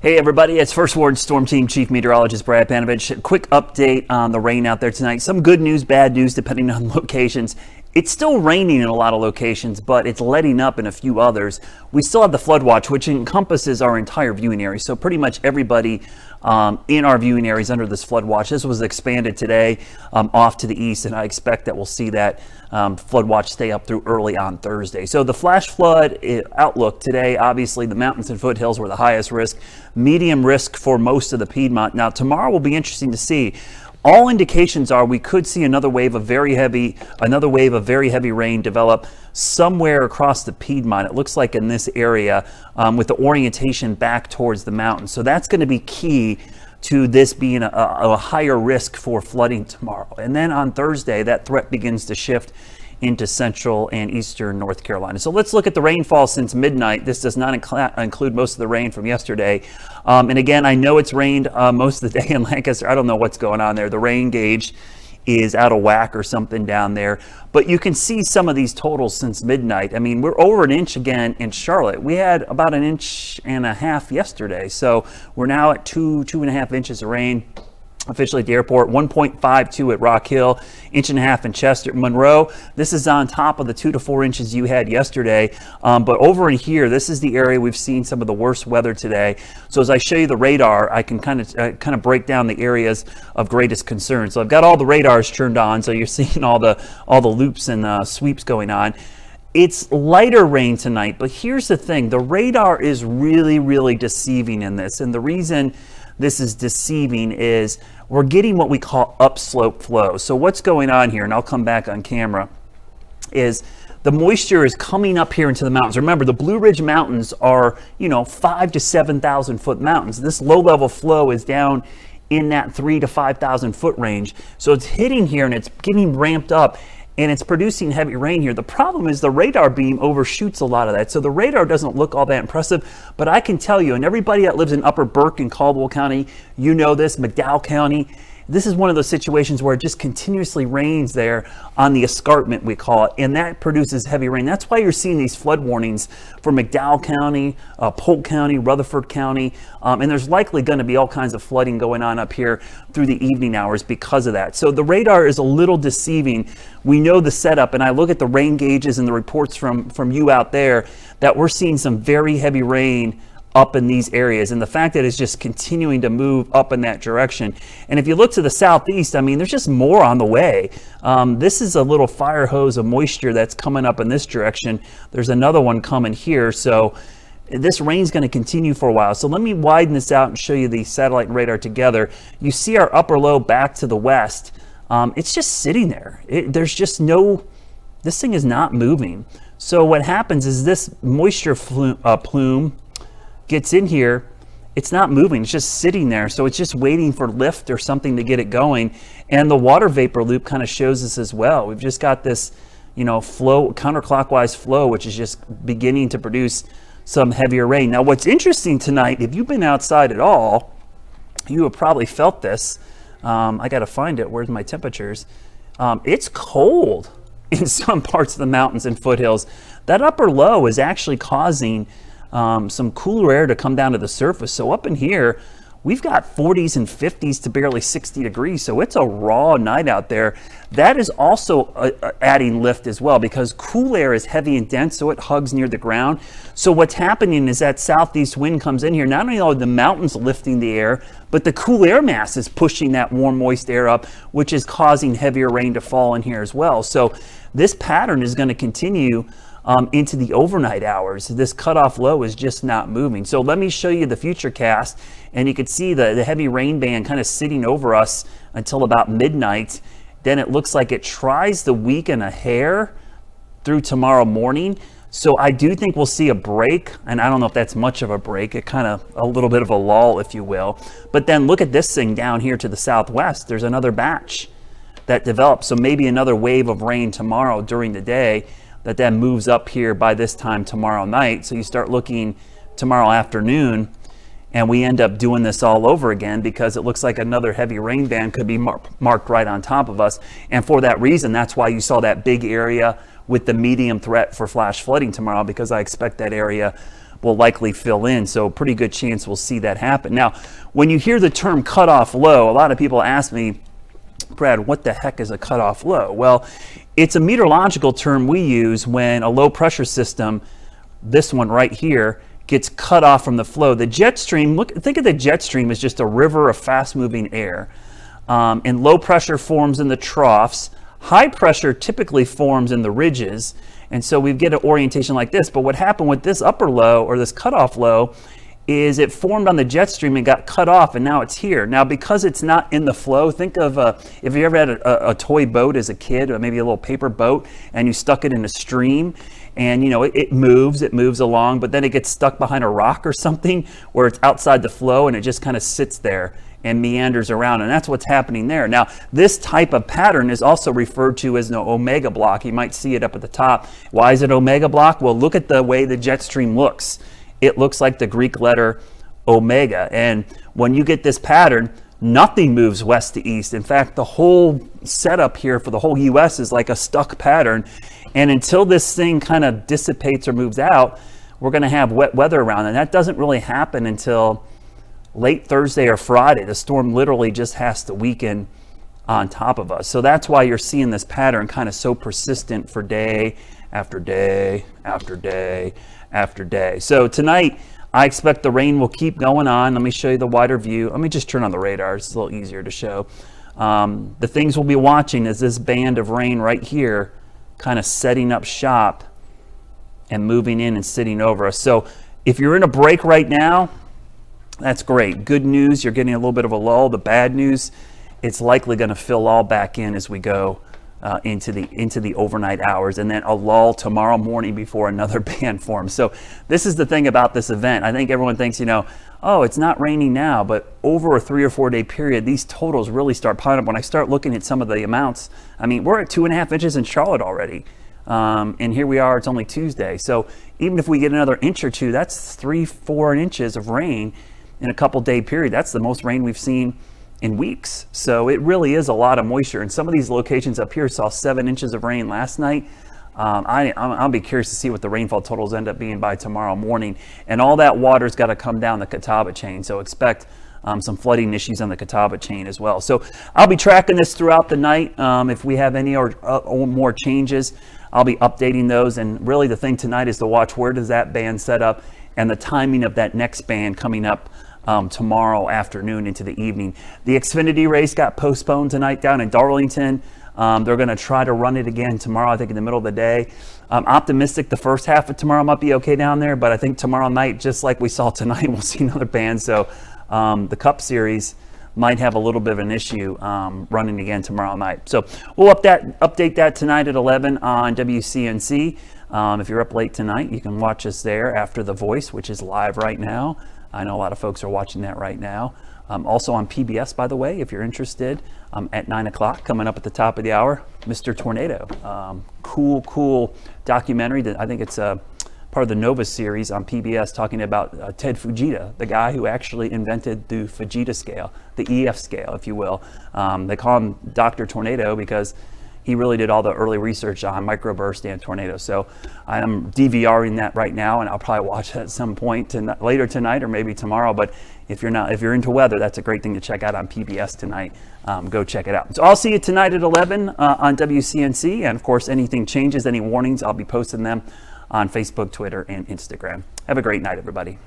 Hey everybody, it's First Ward Storm Team Chief Meteorologist Brad Panovich. A quick update on the rain out there tonight. Some good news, bad news depending on locations. It's still raining in a lot of locations, but it's letting up in a few others. We still have the flood watch, which encompasses our entire viewing area. So pretty much everybody in our viewing areas under this flood watch. This was expanded today off to the east, and I expect that we'll see that flood watch stay up through early on Thursday. So the flash flood outlook today, obviously the mountains and foothills were the highest risk, medium risk for most of the Piedmont. Now tomorrow will be interesting to see. All indications are we could see another wave of very heavy rain develop somewhere across the Piedmont. It looks like in this area with the orientation back towards the mountains. So that's going to be key to this being a higher risk for flooding tomorrow. And then on Thursday, that threat begins to shift into central and eastern North Carolina. So let's look at the rainfall since midnight. This does not include most of the rain from yesterday. And again, I know it's rained most of the day in Lancaster. I don't know what's going on there. The rain gauge is out of whack or something down there. But you can see some of these totals since midnight. I mean, we're over an inch again in Charlotte. We had about 1.5 inches yesterday. So we're now at 2.5 inches of rain officially at the airport, 1.52 at Rock Hill, 1.5 inches in Chester. Monroe, this is on top of the 2 to 4 inches you had yesterday. But over in here, this is the area we've seen some of the worst weather today. So as I show you the radar, I can kind of break down the areas of greatest concern. So I've got all the radars turned on, so you're seeing all the loops and sweeps going on. It's lighter rain tonight, but here's the thing. The radar is really, really deceiving in this. And the reason this is deceiving is we're getting what we call upslope flow. So what's going on here, and I'll come back on camera, is the moisture is coming up here into the mountains. Remember, the Blue Ridge Mountains are, 5,000 to 7,000 foot mountains. This low level flow is down in that 3,000 to 5,000 foot range. So it's hitting here and it's getting ramped up, and it's producing heavy rain here. The problem is the radar beam overshoots a lot of that. So the radar doesn't look all that impressive, but I can tell you, and everybody that lives in Upper Burke and Caldwell County, you know this, McDowell County, this is one of those situations where it just continuously rains there on the escarpment, we call it, and that produces heavy rain. That's why you're seeing these flood warnings for McDowell County, Polk County, Rutherford County, and there's likely going to be all kinds of flooding going on up here through the evening hours because of that. So the radar is a little deceiving. We know the setup, and I look at the rain gauges and the reports from you out there that we're seeing some very heavy rain up in these areas, and the fact that it's just continuing to move up in that direction. And if you look to the southeast, I mean, there's just more on the way. This is a little fire hose of moisture that's coming up in this direction. There's another one coming here, so this rain's going to continue for a while. So let me widen this out and show you the satellite and radar together. You see our upper low back to the west. It's just sitting there. There's just this thing is not moving. So what happens is this moisture plume gets in here, it's not moving. It's just sitting there. So it's just waiting for lift or something to get it going. And the water vapor loop kind of shows us as well. We've just got this, flow, counterclockwise flow, which is just beginning to produce some heavier rain. Now, what's interesting tonight, if you've been outside at all, you have probably felt this. I got to find it. Where's my temperatures? It's cold in some parts of the mountains and foothills. That upper low is actually causing some cooler air to come down to the surface. So up in here, we've got 40s and 50s to barely 60 degrees. So it's a raw night out there. That is also adding lift as well, because cool air is heavy and dense, so it hugs near the ground. So what's happening is that southeast wind comes in here. Not only are the mountains lifting the air, but the cool air mass is pushing that warm, moist air up, which is causing heavier rain to fall in here as well. So this pattern is going to continue into the overnight hours. This cutoff low is just not moving. So let me show you the future cast, and you can see the heavy rain band kind of sitting over us until about midnight. Then it looks like it tries to weaken a hair through tomorrow morning. So I do think we'll see a break, and I don't know if that's much of a break. It kind of a little bit of a lull, if you will. But then look at this thing down here to the southwest. There's another batch that develops. So maybe another wave of rain tomorrow during the day that then moves up here by this time tomorrow night. So you start looking tomorrow afternoon, and we end up doing this all over again, because it looks like another heavy rain band could be marked right on top of us. And for that reason, that's why you saw that big area with the medium threat for flash flooding tomorrow, because I expect that area will likely fill in. So pretty good chance we'll see that happen. Now, when you hear the term cutoff low, a lot of people ask me, Brad, what the heck is a cutoff low? Well, it's a meteorological term we use when a low pressure system, this one right here, gets cut off from the flow. The jet stream, think of the jet stream as just a river of fast moving air. And low pressure forms in the troughs. High pressure typically forms in the ridges. And so we get an orientation like this. But what happened with this upper low, or this cutoff low, is it formed on the jet stream and got cut off, and now it's here. Now, because it's not in the flow, think of if you ever had a toy boat as a kid, or maybe a little paper boat, and you stuck it in a stream, and it moves along, but then it gets stuck behind a rock or something where it's outside the flow, and it just kind of sits there and meanders around, and that's what's happening there. Now, this type of pattern is also referred to as an omega block. You might see it up at the top. Why is it omega block? Well, look at the way the jet stream looks. It looks like the Greek letter omega. And when you get this pattern, nothing moves west to east. In fact, the whole setup here for the whole U.S. is like a stuck pattern. And until this thing kind of dissipates or moves out, we're going to have wet weather around. And that doesn't really happen until late Thursday or Friday. The storm literally just has to weaken on top of us. So that's why you're seeing this pattern kind of so persistent for day after day after day after day. So tonight, I expect the rain will keep going on. Let me show you the wider view. Let me just turn on the radar. It's a little easier to show. The things we'll be watching is this band of rain right here kind of setting up shop and moving in and sitting over us. So if you're in a break right now, that's great. Good news, you're getting a little bit of a lull. The bad news, it's likely going to fill all back in as we go into the overnight hours, and then a lull tomorrow morning before another band forms. So this is the thing about this event. I think everyone thinks, oh, it's not raining now, but over a 3 or 4 day period, these totals really start piling up. When I start looking at some of the amounts, I mean, we're at 2.5 inches in Charlotte already. And here we are, it's only Tuesday. So even if we get another inch or two, that's 3-4 inches of rain in a couple day period. That's the most rain we've seen in weeks. So it really is a lot of moisture. And some of these locations up here saw 7 inches of rain last night. I'll be curious to see what the rainfall totals end up being by tomorrow morning. And all that water's got to come down the Catawba chain. So expect some flooding issues on the Catawba chain as well. So I'll be tracking this throughout the night. If we have any or more changes, I'll be updating those. And really the thing tonight is to watch where does that band set up and the timing of that next band coming up tomorrow afternoon into the evening. The Xfinity race got postponed tonight down in Darlington. They're going to try to run it again tomorrow, I think in the middle of the day. I'm optimistic the first half of tomorrow might be okay down there, but I think tomorrow night, just like we saw tonight, we'll see another band. So the Cup Series might have a little bit of an issue running again tomorrow night. So we'll update that tonight at 11 on WCNC. If you're up late tonight, you can watch us there after The Voice, which is live right now. I know a lot of folks are watching that right now. Also on PBS, by the way, if you're interested, at 9 o'clock, coming up at the top of the hour, Mr. Tornado. Cool documentary that I think it's part of the Nova series on PBS, talking about Ted Fujita, the guy who actually invented the Fujita scale, the EF scale, if you will. They call him Dr. Tornado because he really did all the early research on microburst and tornadoes. So I'm DVRing that right now, and I'll probably watch that at some point later tonight or maybe tomorrow. But if you're into weather, that's a great thing to check out on PBS tonight. Go check it out. So I'll see you tonight at 11 on WCNC, and of course, anything changes, any warnings, I'll be posting them on Facebook, Twitter, and Instagram. Have a great night, everybody.